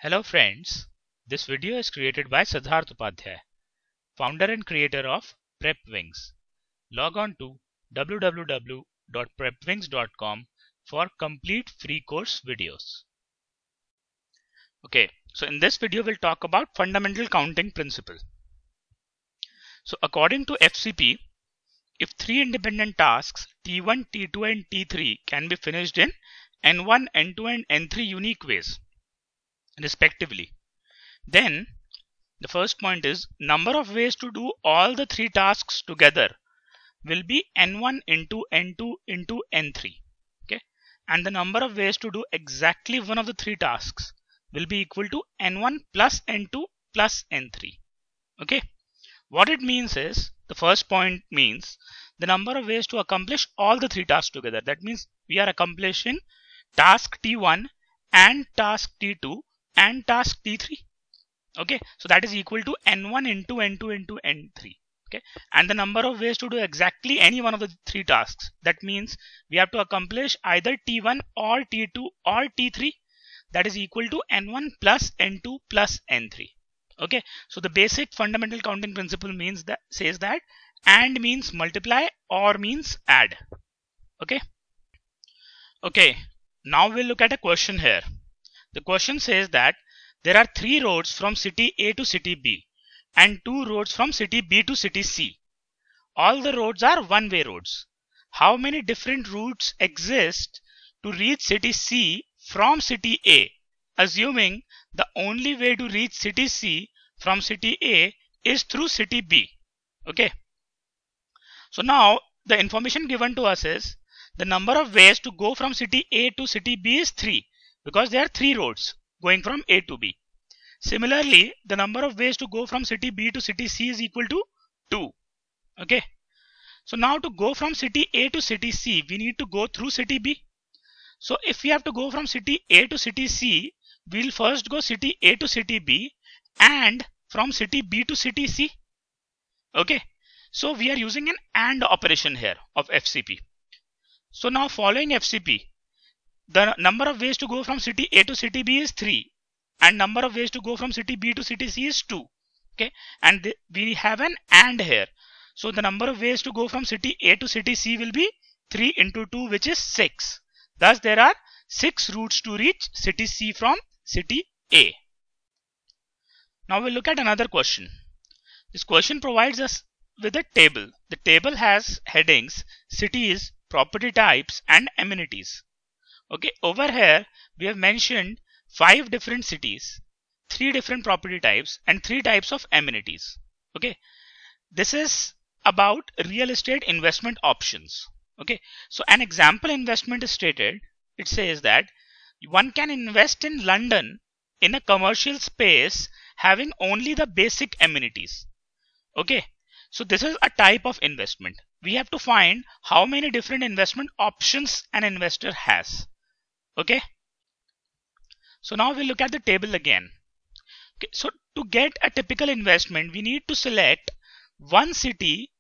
Hello friends, this video is created by Siddharth Upadhyay, founder and creator of PrepWings. Log on to www.prepwings.com for complete free course videos. Okay, so in this video we'll talk about fundamental counting principle. So according to FCP, if three independent tasks T1, T2 and T3 can be finished in N1, N2 and N3 unique ways respectively, then the first point is number of ways to do all the three tasks together will be N1 into N2 into N3. Okay, and the number of ways to do exactly one of the three tasks will be equal to N1 plus N2 plus N3. Okay, what it means is, the first point means the number of ways to accomplish all the three tasks together. That means we are accomplishing task T1 and task T2 and task T3. Okay, so that is equal to N1 into N2 into N3. Okay, and the number of ways to do exactly any one of the three tasks, that means we have to accomplish either T1 or T2 or T3, that is equal to N1 plus N2 plus N3. Okay, so the basic fundamental counting principle means that says that AND means multiply, OR means add. Okay, now we'll look at a question here. The question says that there are 3 roads from city A to city B and 2 roads from city B to city C. All the roads are one-way roads. How many different routes exist to reach city C from city A, assuming the only way to reach city C from city A is through city B? Okay. So now the information given to us is the number of ways to go from city A to city B is 3. Because there are 3 roads going from A to B. Similarly, the number of ways to go from city B to city C is equal to 2. Okay. So now to go from city A to city C, we need to go through city B. So if we have to go from city A to city C, we'll first go city A to city B and from city B to city C. Okay. So we are using an AND operation here of FCP. So now following FCP, the number of ways to go from city A to city B is 3 and number of ways to go from city B to city C is 2. Okay, and we have an AND here. So the number of ways to go from city A to city C will be 3 into 2, which is 6. Thus there are 6 routes to reach city C from city A. Now we'll look at another question. This question provides us with a table. The table has headings, cities, property types and amenities. Okay, over here we have mentioned 5 different cities, 3 different property types and 3 types of amenities. Okay, this is about real estate investment options. Okay, so an example investment is stated. It says that one can invest in London in a commercial space having only the basic amenities. Okay, so this is a type of investment. We have to find how many different investment options an investor has. Okay, so now we'll look at the table again. Okay, so to get a typical investment, we need to select one city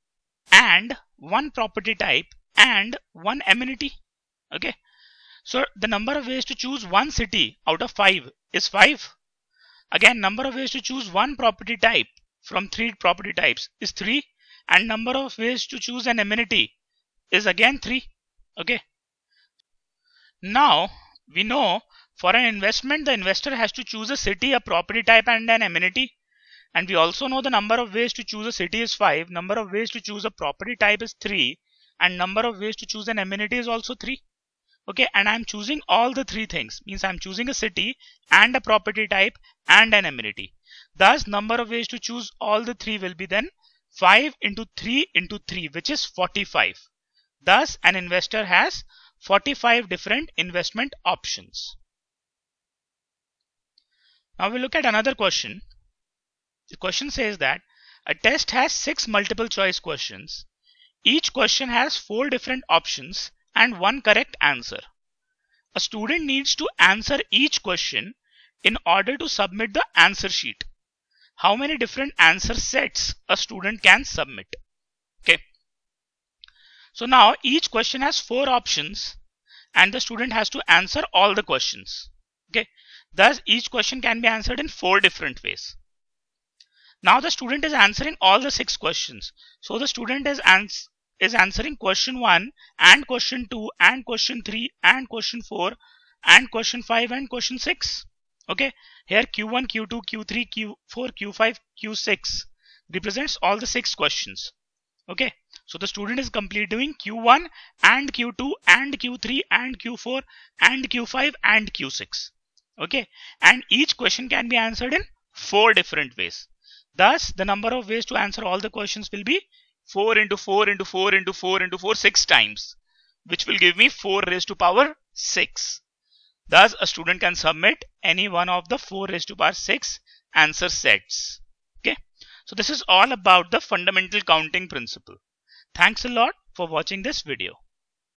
and one property type and one amenity. Okay, so the number of ways to choose one city out of 5 is 5. Again, number of ways to choose one property type from 3 property types is 3, and number of ways to choose an amenity is again 3. Okay, now we know for an investment the investor has to choose a city, a property type and an amenity, and we also know the number of ways to choose a city is 5, number of ways to choose a property type is 3 and number of ways to choose an amenity is also 3. Okay, and I'm choosing all the 3 things, means I'm choosing a city and a property type and an amenity. Thus number of ways to choose all the 3 will be then 5 into 3 into 3, which is 45. Thus an investor has 45 different investment options. Now we look at another question. The question says that a test has 6 multiple choice questions. Each question has 4 different options and 1 correct answer. A student needs to answer each question in order to submit the answer sheet. How many different answer sets a student can submit? Okay. So now each question has 4 options and the student has to answer all the questions. Okay. Thus, each question can be answered in 4 different ways. Now the student is answering all the 6 questions. So the student is answering question 1 and question 2 and question 3 and question 4 and question 5 and question 6. Okay, here Q1, Q2, Q3, Q4, Q5, Q6 represents all the 6 questions. Okay, so the student is completing Q1 and Q2 and Q3 and Q4 and Q5 and Q6. Okay, and each question can be answered in 4 different ways. Thus, the number of ways to answer all the questions will be 4 into 4 into 4 into 4 into 4 6 times, which will give me 4 raised to power 6. Thus, a student can submit any one of the 4 raised to power 6 answer sets. Okay, so this is all about the fundamental counting principle. Thanks a lot for watching this video.